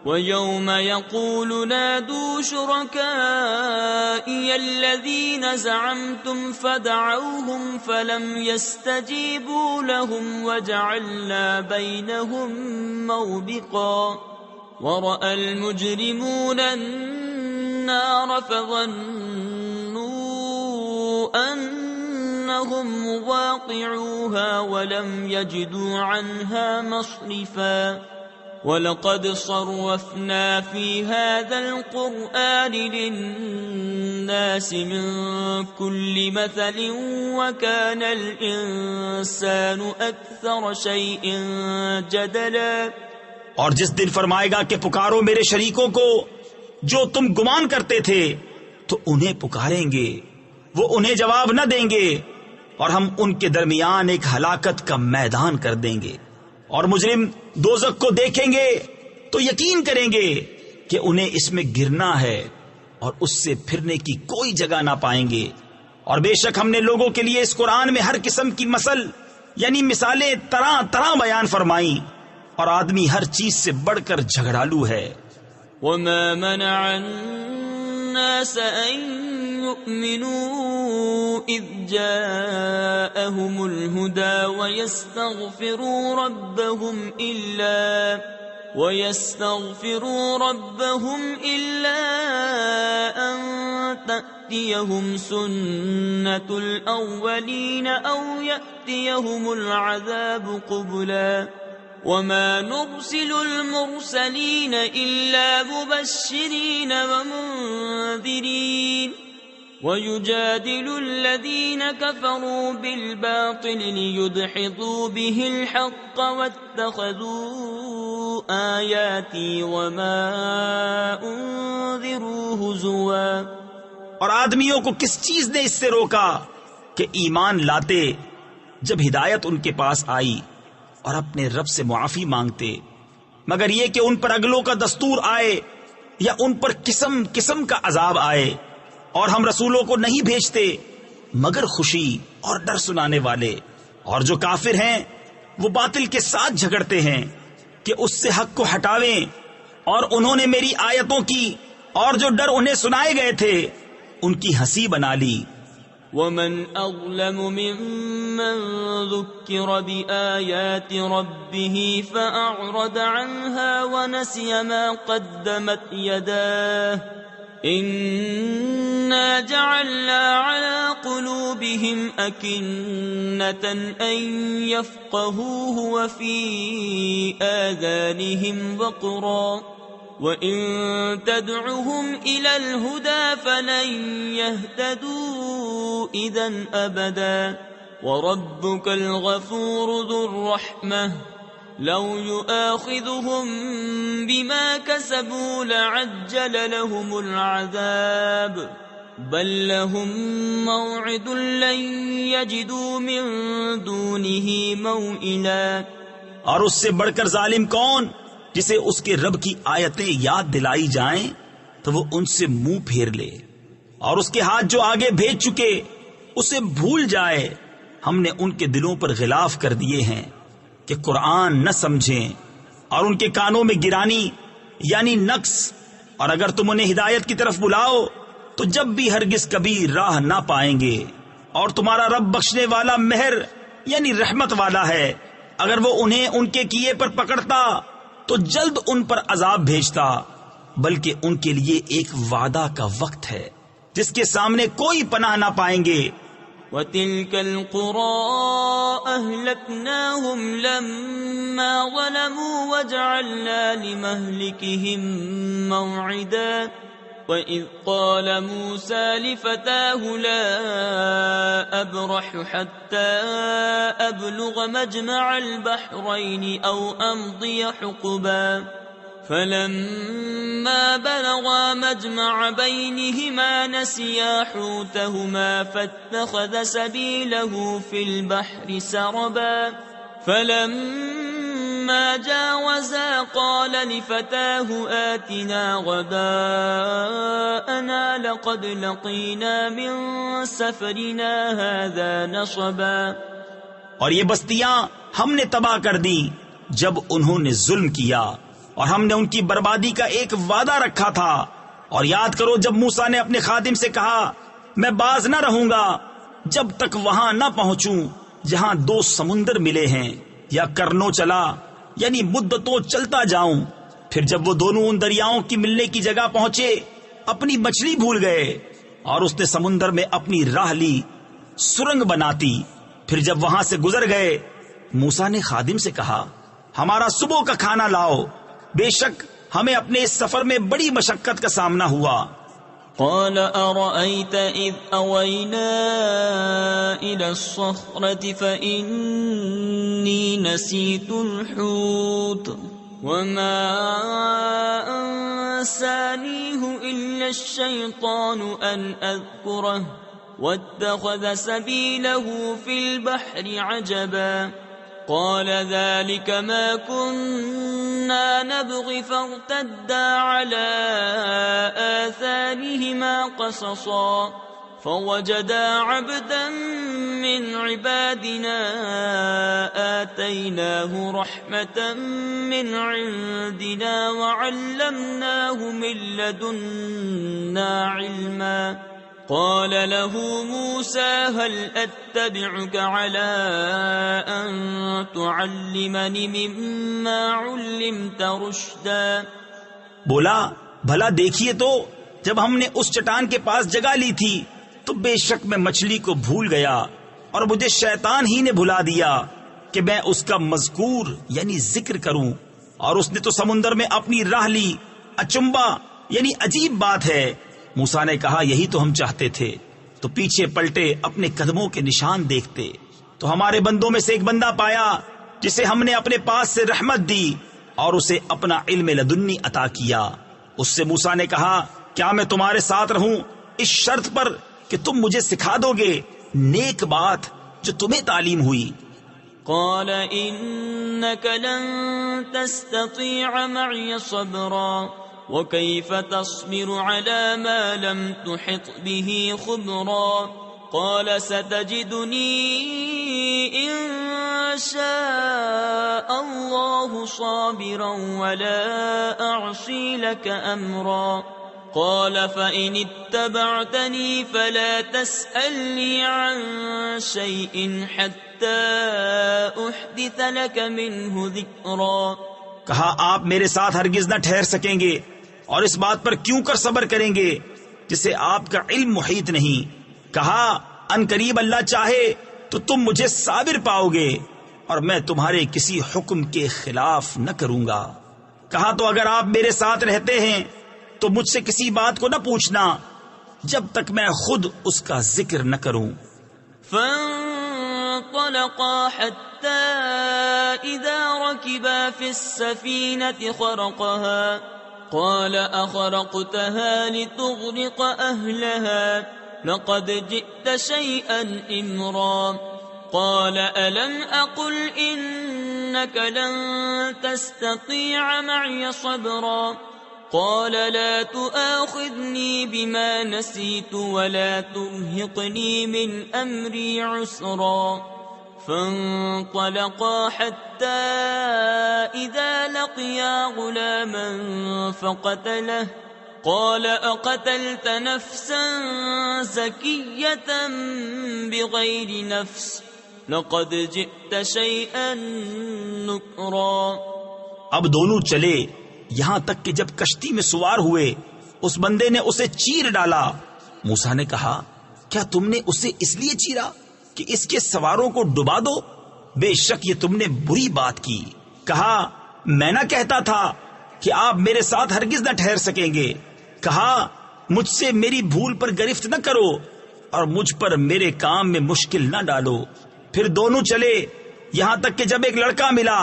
[SPEAKER 1] وَيَوْمَ يَقُولُ نَادُوا شُرَكَائِيَ الَّذِينَ زَعَمْتُمْ فَدَعَوْهُمْ فَلَمْ يَسْتَجِيبُوا لَهُمْ وَجَعَلْنَا بَيْنَهُمْ مَوْبِقًا. وَرَأَى الْمُجْرِمُونَ النَّارَ فَظَنُّوا أَنَّهُمْ مُوَاقِعُوهَا وَلَمْ يَجِدُوا عَنْهَا مَصْرِفًا. وَلَقَدْ صَرَّفْنَا فِي هَذَا الْقُرْآنِ لِلنَّاسِ مِنْ كُلِّ مَثَلٍ وَكَانَ الْإِنسَانُ أَكْثَرَ شَيْءٍ جَدَلًا.
[SPEAKER 2] اور جس دن فرمائے گا کہ پکارو میرے شریکوں کو جو تم گمان کرتے تھے تو انہیں پکاریں گے، وہ انہیں جواب نہ دیں گے، اور ہم ان کے درمیان ایک ہلاکت کا میدان کر دیں گے. اور مجرم دوزخ کو دیکھیں گے تو یقین کریں گے کہ انہیں اس میں گرنا ہے اور اس سے پھرنے کی کوئی جگہ نہ پائیں گے. اور بے شک ہم نے لوگوں کے لیے اس قرآن میں ہر قسم کی مثل یعنی مثالیں طرح طرح بیان فرمائیں، اور آدمی ہر چیز سے بڑھ کر جھگڑالو ہے.
[SPEAKER 1] وما منع الناس ان يؤمنوا اذ جاءهم الهدى ويستغفروا ربهم إلا أن تأتيهم سنة الأولين أو يأتيهم العذاب قبلا. وما نرسل المرسلين إلا مبشرين ومنذرين وَيُجَادِلُ الَّذِينَ كَفَرُوا بِالْبَاطِلِ لِيُدْحِضُوا بِهِ الْحَقَّ وَاتَّخَذُوا آيَاتِي وَمَا أُنذِرُوا هُزُوًا۔
[SPEAKER 2] اور آدمیوں کو کس چیز نے اس سے روکا کہ ایمان لاتے جب ہدایت ان کے پاس آئی اور اپنے رب سے معافی مانگتے، مگر یہ کہ ان پر اگلوں کا دستور آئے یا ان پر قسم قسم کا عذاب آئے، اور ہم رسولوں کو نہیں بھیجتے مگر خوشی اور ڈر سنانے والے۔ اور جو کافر ہیں وہ باطل کے ساتھ جھگڑتے ہیں کہ اس سے حق کو ہٹاویں، اور انہوں نے میری آیتوں کی اور جو ڈر انہیں سنائے گئے تھے ان کی ہنسی بنا لی۔
[SPEAKER 1] وَمَنْ أَظْلَمُ مِمَّنْ ذُكِّرَ بِآيَاتِ رَبِّهِ فَأَعْرَضَ عَنْهَا وَنَسِيَ مَا قَدَّمَتْ يَدَاهُ إِنَّا جَعَلْنَا عَلَى قُلُوبِهِمْ أَكِنَّةً أَن يَفْقَهُوهُ وَفِي آذَانِهِمْ وَقْرًا وَإِن تَدْعُهُمْ إِلَى الْهُدَى فَلَن يَهْتَدُوا إِذًا أَبَدًا وَرَبُّكَ الْغَفُورُ ذُو الرَّحْمَةِ لَوْ يُؤَاخِذُهُم بِمَا كَسَبُوا لَعَجَّلَ لَهُمُ الْعَذَابَ بَل لَّهُم مَّوْعِدٌ لَّن يَجِدُوا مِن دُونِهِ مَوْئِلًا۔
[SPEAKER 2] اور اس سے بڑھ کر ظالم کون جسے اس کے رب کی آیتیں یاد دلائی جائیں تو وہ ان سے منہ پھیر لے، اور اس کے ہاتھ جو آگے بھیج چکے اسے بھول جائے۔ ہم نے ان کے دلوں پر غلاف کر دیے ہیں کہ قرآن نہ سمجھیں، اور ان کے کانوں میں گرانی یعنی نقص، اور اگر تم انہیں ہدایت کی طرف بلاؤ تو جب بھی ہرگز کبھی راہ نہ پائیں گے۔ اور تمہارا رب بخشنے والا مہر یعنی رحمت والا ہے، اگر وہ انہیں ان کے کیے پر پکڑتا تو جلد ان پر عذاب بھیجتا، بلکہ ان کے لیے ایک وعدہ کا وقت ہے جس کے سامنے کوئی پناہ نہ پائیں گے۔
[SPEAKER 1] وَتِلْكَ الْقُرَىٰ أَهْلَكْنَاهُمْ لَمَّا ظَلَمُوا وَجَعَلْنَا لِمَهْلِكِهِم مَّوْعِدًا وَإِذْ قَالَ مُوسَىٰ لِفَتَاهُ لَا أَبْرَحُ حَتَّىٰ أَبْلُغَ مَجْمَعَ الْبَحْرَيْنِ أَوْ أَمْضِيَ حُقُبًا فَلَمَّا بَلَغَا مَجْمَعَ بَيْنِهِمَا نَسِيَا حُوتَهُمَا فَاتَّخَذَ سَبِيلَهُ فِي الْبَحْرِ سَرَبًا فَلَمَّا جَاوَزَا قَالَ لِفَتَاهُ آتِنَا غَدَاءَنَا لَقَدْ لَقِينَا مِن سَفَرِنَا هَٰذَا نَصَبًا۔
[SPEAKER 2] اور یہ بستیاں ہم نے تباہ کر دی جب انہوں نے ظلم کیا، اور ہم نے ان کی بربادی کا ایک وعدہ رکھا تھا۔ اور یاد کرو جب موسیٰ نے اپنے خادم سے کہا میں باز نہ رہوں گا جب تک وہاں نہ پہنچوں جہاں دو سمندر ملے ہیں، یا کرنو چلا یعنی مدتوں چلتا جاؤں۔ پھر جب وہ دونوں ان دریاؤں کی ملنے کی جگہ پہنچے اپنی مچھلی بھول گئے، اور اس نے سمندر میں اپنی راہ لی سرنگ بناتی۔ پھر جب وہاں سے گزر گئے موسیٰ نے خادم سے کہا ہمارا صبح کا کھانا لاؤ، بے شک ہمیں اپنے اس سفر میں بڑی مشقت کا سامنا ہوا۔
[SPEAKER 1] قال أرأيت إذ أوينا إلى الصخرة فإني نسيت الحوت وما أنسانيه إلا الشيطان أن أذكره واتخذ سبيله في البحر عجبا قال ذلك ما كنا نبغي فارتدا على آثارهما قصصا فوجدا عبدا من عبادنا آتيناه رحمة من عندنا وعلمناه من لدنا علما قال له موسى هل أتبعك على أن تعلمني مما علمت رشدا۔
[SPEAKER 2] بولا بھلا دیکھیے تو جب ہم نے اس چٹان کے پاس جگہ لی تھی تو بے شک میں مچھلی کو بھول گیا اور مجھے شیطان ہی نے بھلا دیا کہ میں اس کا مذکور یعنی ذکر کروں، اور اس نے تو سمندر میں اپنی راہ لی۔ اچمبا یعنی عجیب بات ہے۔ موسیٰ نے کہا یہی تو ہم چاہتے تھے تو پیچھے پلٹے اپنے قدموں کے نشان دیکھتے تو ہمارے بندوں میں سے ایک بندہ پایا جسے ہم نے اپنے پاس سے رحمت دی اور اسے اپنا علم لدنی عطا کیا۔ اس سے موسیٰ نے کہا کیا میں تمہارے ساتھ رہوں اس شرط پر کہ تم مجھے سکھا دو گے نیک بات جو تمہیں تعلیم ہوئی؟
[SPEAKER 1] قال إنك لن تستطيع معي صبرا وكيف تصبر على ما لم تحط به خبرا قال ستجدني إن شاء الله صابرا ولا أعصي لك أمرا قال فإن اتبعتني فلا تسألني عن شيء حتى أحدث لك منه ذكرا۔
[SPEAKER 2] کہا آپ میرے ساتھ ہرگز نہ ٹھہر سکیں گے اور اس بات پر کیوں کر صبر کریں گے جسے آپ کا علم محیط نہیں۔ کہا ان قریب اللہ چاہے تو تم مجھے صابر پاؤ گے اور میں تمہارے کسی حکم کے خلاف نہ کروں گا۔ کہا تو اگر آپ میرے ساتھ رہتے ہیں تو مجھ سے کسی بات کو نہ پوچھنا جب تک میں خود اس کا ذکر نہ کروں۔
[SPEAKER 1] فانطلقا حتى إذا ركبا في السفينة خرقها قال أخرقتها لتغرق أهلها لقد جئت شيئا إمرا قال ألم أقل إنك لن تستطيع معي صبرا قال لا تؤاخذني بما نسيت ولا ترهقني من أمري عسرا فانطلقا حتى إذا لقيا غلاما فقتله قال أقتلت نفسا زكية بغير نفس لقد جئت شيئا نكرا۔
[SPEAKER 2] اب دونوں چلے یہاں تک کہ جب کشتی میں سوار ہوئے اس بندے نے اسے چیر ڈالا۔ موسیٰ نے کہا کیا تم نے اسے اس لیے چیرا کہ اس کے سواروں کو ڈبا دو؟ بے شک یہ تم نے بری بات کی۔ کہا میں نہ کہتا تھا کہ آپ میرے ساتھ ہرگز نہ ٹھہر سکیں گے۔ کہا مجھ سے میری بھول پر گرفت نہ کرو اور مجھ پر میرے کام میں مشکل نہ ڈالو۔ پھر دونوں چلے یہاں تک کہ جب ایک لڑکا ملا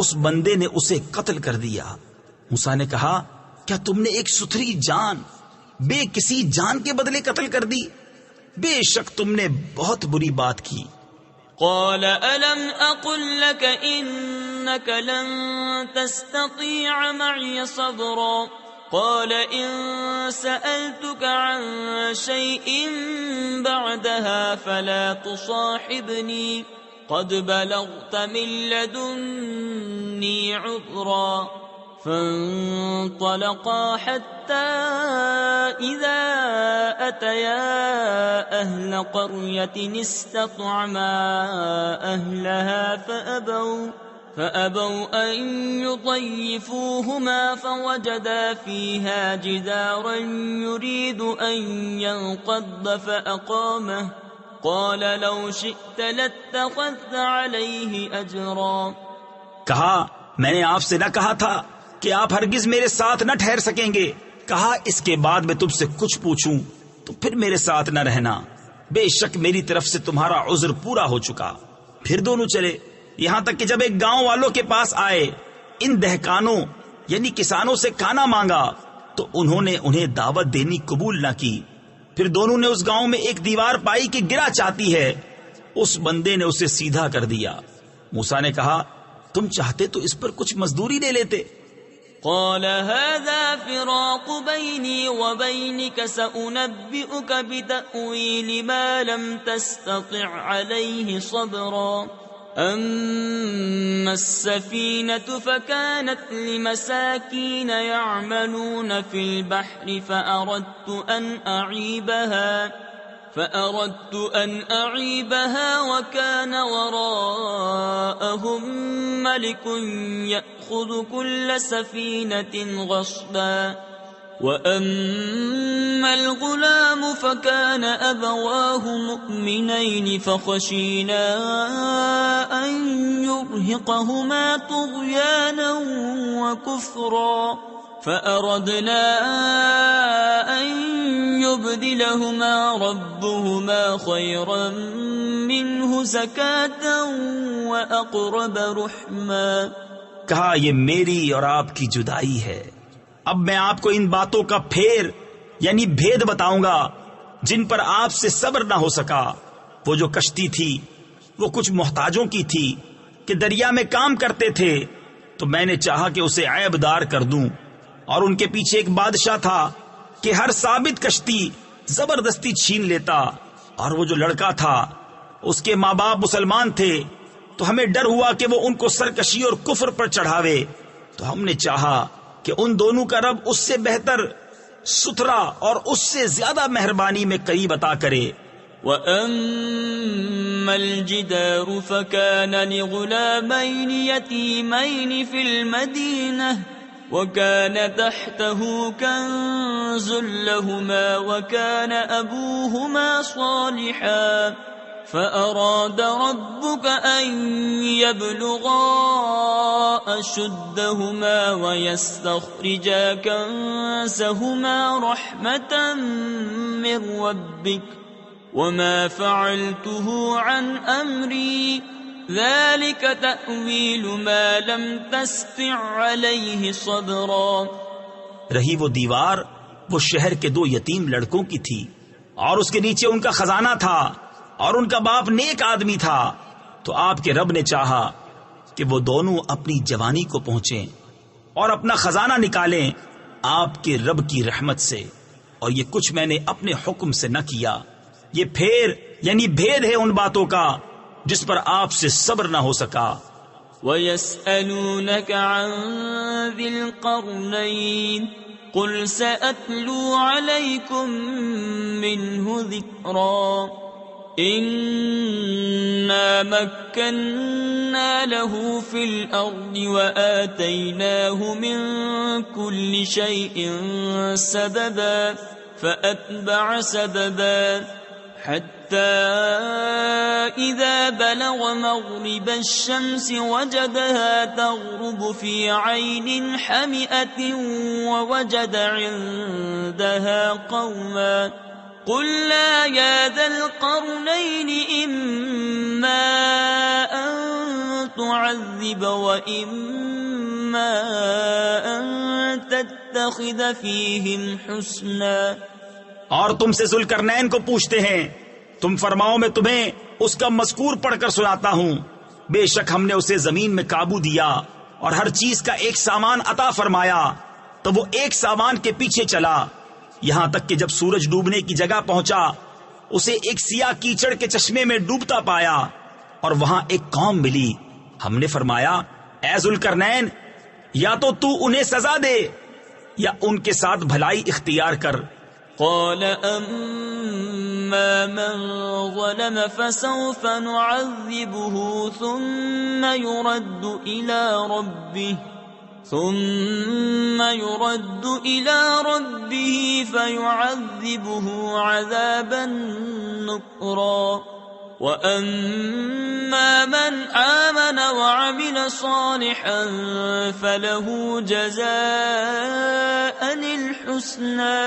[SPEAKER 2] اس بندے نے اسے قتل کر دیا۔ موسیٰ نے کہا کیا تم نے ایک ستھری جان بے کسی جان کے بدلے قتل کر دی؟ بے شک تم نے بہت بری بات کی۔
[SPEAKER 1] قال ألم أقل لك إنك لن تستطيع معي صبرا قال إن سألتك عن شيء بعدها فلا تصاحبني قد بلغت من لدني عذرا فانطلقا حتى إذا أتيا أهل قرية استطعما أهلها فأبوا أن يضيفوهما فوجدا فيها جدارا يريد أن ينقض فأقامه قال لو شئت لاتخذت عليه أجرا۔
[SPEAKER 2] کہا میں نے آپ سے نہ کہا تھا کہ آپ ہرگز میرے ساتھ نہ ٹھہر سکیں گے؟ کہا اس کے بعد میں تم سے کچھ پوچھوں تو پھر میرے ساتھ نہ رہنا، بے شک میری طرف سے تمہارا عذر پورا ہو چکا۔ پھر دونوں چلے یہاں تک کہ جب ایک گاؤں والوں کے پاس آئے ان دہقانوں یعنی کسانوں سے کھانا مانگا تو انہوں نے انہیں دعوت دینی قبول نہ کی۔ پھر دونوں نے اس گاؤں میں ایک دیوار پائی کہ گرا چاہتی ہے، اس بندے نے اسے سیدھا کر دیا۔ موسیٰ نے کہا تم چاہتے تو اس پر کچھ مزدوری لے لیتے۔
[SPEAKER 1] قال هذا فراق بيني وبينك سأنبئك بتأويل ما لم تستطع عليه صبرا أما السفينة فكانت لمساكين يعملون في البحر فأردت أن أعيبها وكان وراءهم ملك يأخذ كل سفينة غصبا وأما الغلام فكان أبواه مؤمنين فخشينا أن يرهقهما طغيانا وكفرا فأردنا أن يبدلهما ربهما خيرا منه زكاة وأقرب رحما۔
[SPEAKER 2] کہا یہ میری اور آپ کی جدائی ہے، اب میں آپ کو ان باتوں کا پھیر یعنی بھید بتاؤں گا جن پر آپ سے صبر نہ ہو سکا۔ وہ جو کشتی تھی وہ کچھ محتاجوں کی تھی کہ دریا میں کام کرتے تھے، تو میں نے چاہا کہ اسے عیب دار کر دوں، اور ان کے پیچھے ایک بادشاہ تھا کہ ہر ثابت کشتی زبردستی چھین لیتا، اور وہ جو لڑکا تھا اس کے ماں باپ مسلمان تھے، تو ہمیں ڈر ہوا کہ وہ ان کو سرکشی اور کفر پر چڑھاوے، تو ہم نے چاہا کہ ان دونوں کا رب اس سے بہتر، ستھرا اور اس سے زیادہ مہربانی میں قریب عطا کرے۔
[SPEAKER 1] وَأَمَّا الْجِدَارُ فَكَانَ لِغُلَامَيْنِ يَتِيمَيْنِ فِي الْمَدِينَةِ وَكَانَ تَحْتَهُ كَنْزٌ لَهُمَا وَكَانَ أَبُوهُمَا صَالِحًا فَأَرَادَ رَبُّكَ أَنْ يَبْلُغَا أَشُدَّهُمَا وَيَسْتَخْرِجَا كَنْزَهُمَا رَحْمَةً مِّن رَّبِّكَ وَمَا فَعَلْتُهُ عَنْ أَمْرِي ذَلِكَ تَأْوِيلُ مَا لَمْ تَسْطِعْ عَلَيْهِ صَبْرًا۔
[SPEAKER 2] رہی وہ دیوار، وہ شہر کے دو یتیم لڑکوں کی تھی، اور اس کے نیچے ان کا خزانہ تھا، اور ان کا باپ نیک آدمی تھا، تو آپ کے رب نے چاہا کہ وہ دونوں اپنی جوانی کو پہنچیں اور اپنا خزانہ نکالیں آپ کے رب کی رحمت سے، اور یہ کچھ میں نے اپنے حکم سے نہ کیا۔ یہ پھیر یعنی بھید ہے ان باتوں کا جس پر آپ سے صبر نہ ہو سکا۔
[SPEAKER 1] وَيَسْأَلُونَكَ عَنْ ذِي الْقَرْنَيْنِ قُلْ سَأَتْلُو عَلَيْكُمْ مِنْهُ ذِكْرًا إِنَّا مَكَّنَّا لَهُ فِي الْأَرْضِ وَآتَيْنَاهُ مِنْ كُلِّ شَيْءٍ سَبَبًا فَأَتْبَعَ سَبَبًا حَتَّى إِذَا بَلَغَ مَغْرِبَ الشَّمْسِ وَجَدَهَا تَغْرُبُ فِي عَيْنٍ حَمِئَةٍ وَوَجَدَ عِندَهَا قَوْمًا قُلْنَا يَا ذَا الْقَرْنَيْنِ إِمَّا أَن تُعَذِّبَ وَإِمَّا أَن تَتَّخِذَ فِيهِمْ حُسْنًا۔
[SPEAKER 2] اور تم سے ذوالقرنین کو پوچھتے ہیں، تم فرماؤ میں تمہیں اس کا مذکور پڑھ کر سناتا ہوں۔ بے شک ہم نے اسے زمین میں قابو دیا اور ہر چیز کا ایک سامان عطا فرمایا، تو وہ ایک سامان کے پیچھے چلا، یہاں تک کہ جب سورج ڈوبنے کی جگہ پہنچا اسے ایک سیاہ کیچڑ کے چشمے میں ڈوبتا پایا، اور وہاں ایک قوم ملی۔ ہم نے فرمایا، اے ذوالقرنین، یا تو انہیں سزا دے یا ان کے ساتھ بھلائی اختیار کر۔
[SPEAKER 1] قال أما من ظلم فسوف نعذبه ثم يرد إلى ربه فيعذبه عذابا نكرا وأما من آمن وعمل صالحا فله جزاء الحسنى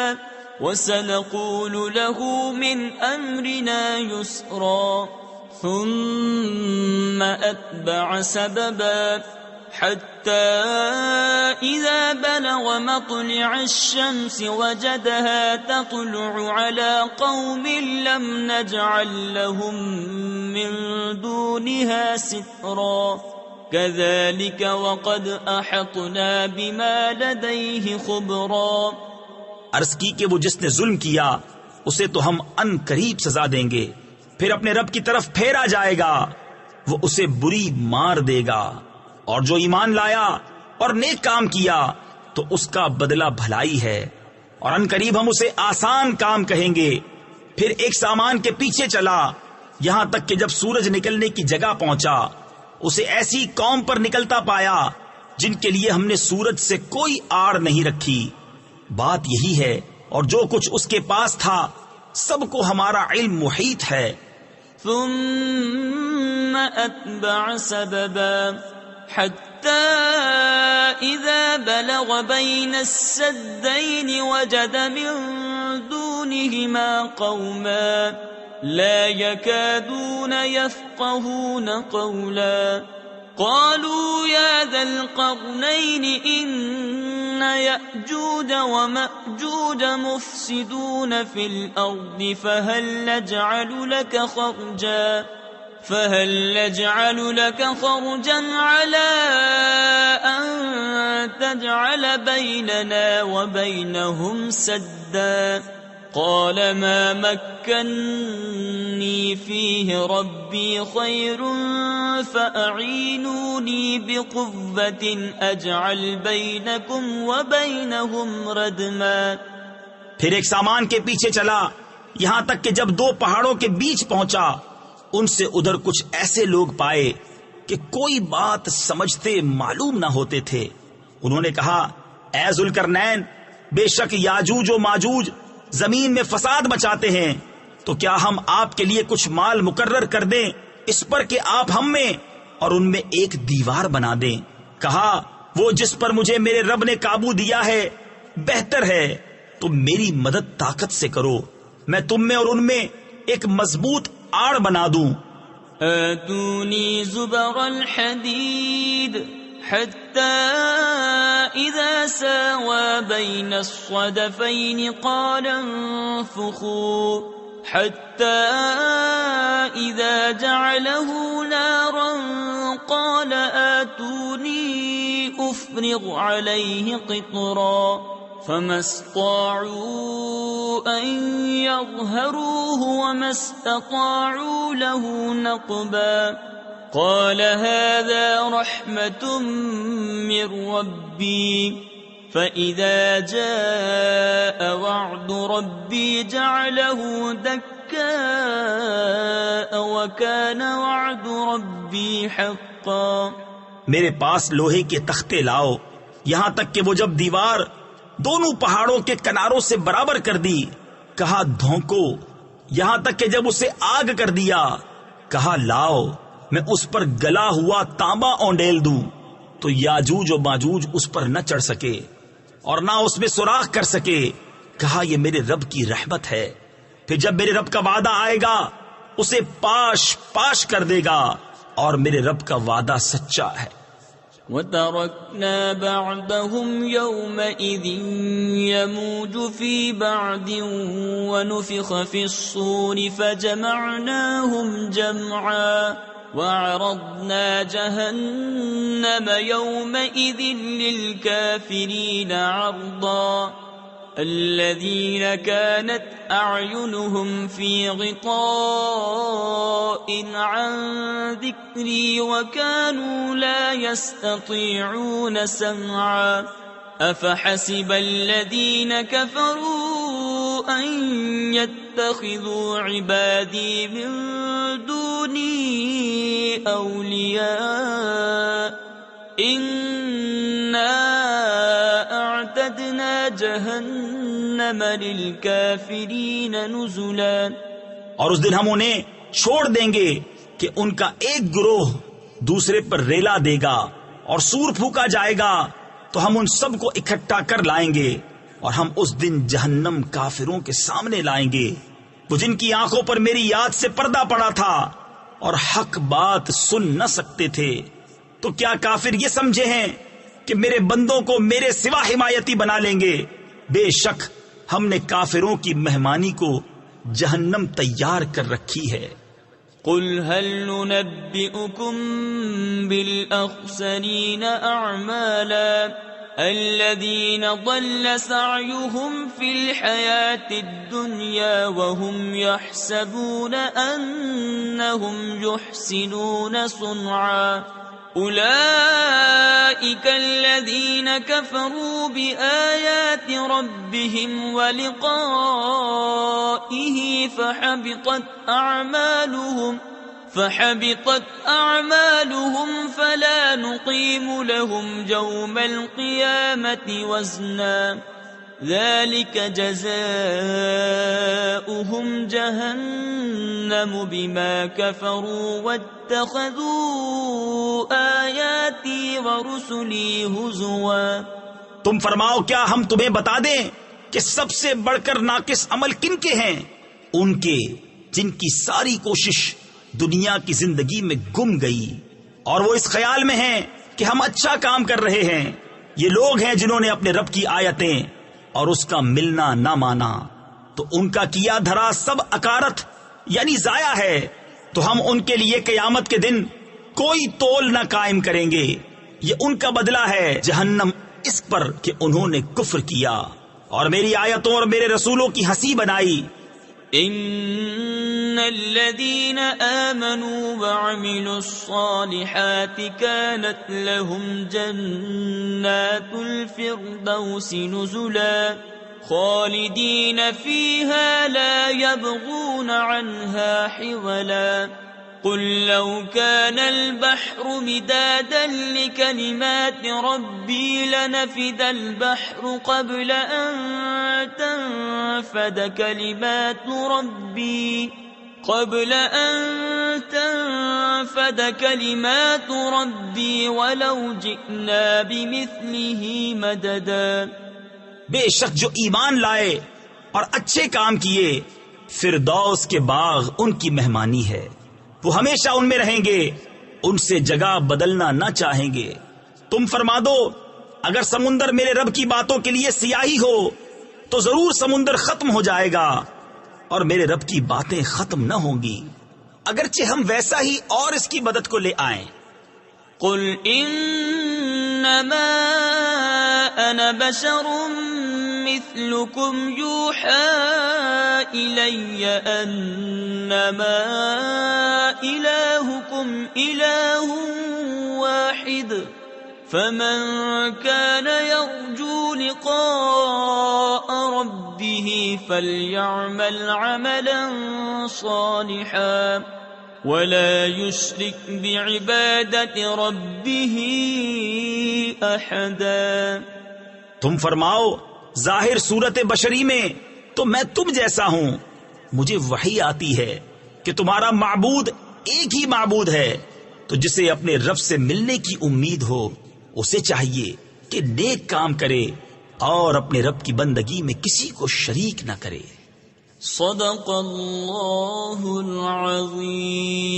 [SPEAKER 1] وسنقول له من أمرنا يسرا ثم أتبع سببا حتى إذا بلغ مطلع الشمس وجدها تطلع على قوم لم نجعل لهم من دونها سترا كذلك وقد أحطنا بما لديه خبرا۔
[SPEAKER 2] عرض کی کہ وہ جس نے ظلم کیا اسے تو ہم ان قریب سزا دیں گے، پھر اپنے رب کی طرف پھیرا جائے گا، وہ اسے بری مار دے گا، اور جو ایمان لایا اور نیک کام کیا تو اس کا بدلہ بھلائی ہے، اور ان قریب ہم اسے آسان کام کہیں گے۔ پھر ایک سامان کے پیچھے چلا، یہاں تک کہ جب سورج نکلنے کی جگہ پہنچا اسے ایسی قوم پر نکلتا پایا جن کے لیے ہم نے سورج سے کوئی آڑ نہیں رکھی۔ بات یہی ہے، اور جو کچھ اس کے پاس تھا سب کو ہمارا علم محیط ہے۔
[SPEAKER 1] ثم أتبع سببا حتى إذا بلغ بين السدين وجد من دون دونهما قوما لا يكادون يفقهون قولا قالوا يا ذا القرنين إن يأجوج ومأجوج مفسدون في الأرض فهل نجعل لك خرجا على أن تجعل بيننا وبينهم سدا قال ما مكنني فيه ربي خير فأعينوني بقوة أجعل بينكم وبينهم ردما.
[SPEAKER 2] پھر ایک سامان کے پیچھے چلا یہاں تک کہ جب دو پہاڑوں کے بیچ پہنچا ان سے ادھر کچھ ایسے لوگ پائے کہ کوئی بات سمجھتے معلوم نہ ہوتے تھے. انہوں نے کہا اے ذوالقرنین بے شک یاجوج و ماجوج زمین میں فساد مچاتے ہیں تو کیا ہم آپ کے لیے کچھ مال مقرر کر دیں اس پر کہ آپ ہم میں اور ان میں ایک دیوار بنا دیں. کہا وہ جس پر مجھے میرے رب نے قابو دیا ہے بہتر ہے تم میری مدد طاقت سے کرو میں تم میں اور ان میں ایک مضبوط آڑ بنا دوں.
[SPEAKER 1] آتونی زبر الحدید حتى إذا ساوى بين الصدفين قال انفخوا حتى إذا جعله نارا قال آتوني أفرغ عليه قطرا فما استطاعوا أن يظهروه وما استطاعوا له نقبا. قال هذا رحمة من ربي فإذا جاء وعد ربي جعله دكاء وكان وعد ربي حقا.
[SPEAKER 2] میرے پاس لوہے کے تختے لاؤ یہاں تک کہ وہ جب دیوار دونوں پہاڑوں کے کناروں سے برابر کر دی کہا دھونکو یہاں تک کہ جب اسے آگ کر دیا کہا لاؤ میں اس پر گلا ہوا تانبا اونڈیل دوں تو یاجوج و ماجوج اس پر نہ چڑھ سکے اور نہ اس میں سوراخ کر سکے. کہا یہ میرے رب کی رحمت ہے پھر جب میرے رب کا وعدہ آئے گا اسے پاش پاش کر دے گا اور میرے رب کا وعدہ سچا ہے.
[SPEAKER 1] وَتَرَكْنَا بَعْدَهُمْ يَوْمَئِذٍ يَمُوجُ فِي بَعْدٍ وَنُفِخَ فِي الصُّورِ فَجَمَعْنَاهُمْ جَمْعًا وَعَرَضْنَا جَهَنَّمَ يَوْمَئِذٍ لِلْكَافِرِينَ عَرْضًا. الذين كانت أعينهم في غطاء عن ذكري وكانوا لا يستطيعون سمعا. أفحسب الذين كفروا أن يتخذوا عبادي من دوني أولياء إنا اعتدنا جہنم للکافرین نزلا.
[SPEAKER 2] اور اس دن ہم انہیں چھوڑ دیں گے کہ ان کا ایک گروہ دوسرے پر ریلا دے گا اور سور پھونکا جائے گا تو ہم ان سب کو اکٹھا کر لائیں گے اور ہم اس دن جہنم کافروں کے سامنے لائیں گے وہ جن کی آنکھوں پر میری یاد سے پردہ پڑا تھا اور حق بات سن نہ سکتے تھے. تو کیا کافر یہ سمجھے ہیں کہ میرے بندوں کو میرے سوا حمایتی بنا لیں گے؟ بے شک ہم نے کافروں کی مہمانی کو جہنم تیار کر رکھی ہے.
[SPEAKER 1] قل هل ننبئكم بالأخسرين أعمالا الذين ضل سعيهم في الحياة الدنيا وهم يحسبون أنهم يحسنون صنعا. أولئك الذين كفروا بآيات ربهم ولقائه فحبطت أعمالهم فلا نقيم لهم يوم القيامة وزنا. ذلك جزاؤهم جهنم بما كفروا واتخذوا آياتي ورسلي هزوا.
[SPEAKER 2] تم فرماؤ کیا ہم تمہیں بتا دیں کہ سب سے بڑھ کر ناقص عمل کن کے ہیں؟ ان کے جن کی ساری کوشش دنیا کی زندگی میں گم گئی اور وہ اس خیال میں ہیں کہ ہم اچھا کام کر رہے ہیں۔ یہ لوگ ہیں جنہوں نے اپنے رب کی آیتیں اور اس کا ملنا نہ مانا، تو ان کا کیا دھرا سب اکارت یعنی ضائع ہے، تو ہم ان کے لیے قیامت کے دن کوئی تول نہ قائم کریں گے۔ یہ ان کا بدلہ ہے جہنم اس پر کہ انہوں نے کفر کیا اور میری آیتوں اور میرے رسولوں کی ہنسی بنائی۔
[SPEAKER 1] ان الذين آمنوا وعملوا الصالحات كانت لهم جنات الفردوس نزلا خالدين فيها لا يبغون عنها حولا قل لو كان البحر مدادا لكلمات ربي لنفد البحر قبل أن تنفد كلمات ربي ولو جئنا بمثله مددا۔
[SPEAKER 2] بے شک جو ایمان لائے اور اچھے کام کیے، فردوس کے باغ ان کی مہمانی ہے، وہ ہمیشہ ان میں رہیں گے، ان سے جگہ بدلنا نہ چاہیں گے۔ تم فرما دو اگر سمندر میرے رب کی باتوں کے لیے سیاہی ہو تو ضرور سمندر ختم ہو جائے گا اور میرے رب کی باتیں ختم نہ ہوں گی، اگرچہ ہم ویسا ہی اور اس کی مدد کو لے آئیں۔
[SPEAKER 1] قل انما انا بشر مثلكم يوحى الي انما الهكم اله واحد فمن كان يرجو لقاء ربه فليعمل عملا صالحا ولا يشرك بعبادة ربه أحدا۔
[SPEAKER 2] تم فرماؤ ظاہر صورت بشری میں تو میں تم جیسا ہوں، مجھے وحی آتی ہے کہ تمہارا معبود ایک ہی معبود ہے، تو جسے اپنے رب سے ملنے کی امید ہو اسے چاہیے کہ نیک کام کرے اور اپنے رب کی بندگی میں کسی کو شریک نہ کرے۔
[SPEAKER 1] صدق اللہ العظیم۔